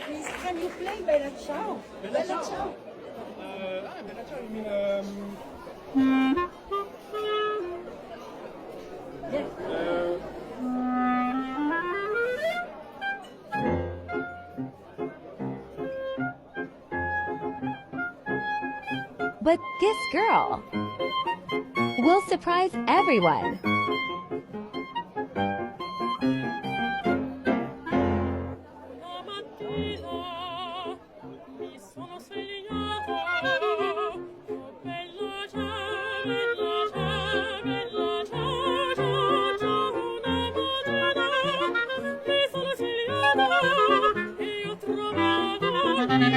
Please, can you play Bella Ciao? Bella Ciao. Ciao. Bella Ciao, you mean, Yeah. But this girl will surprise everyone. Una mattina mi sono svegliato, oh bella ciao, bella ciao, bella ciao, ciao, ciao. Una mattina mi sono svegliato e ho trovato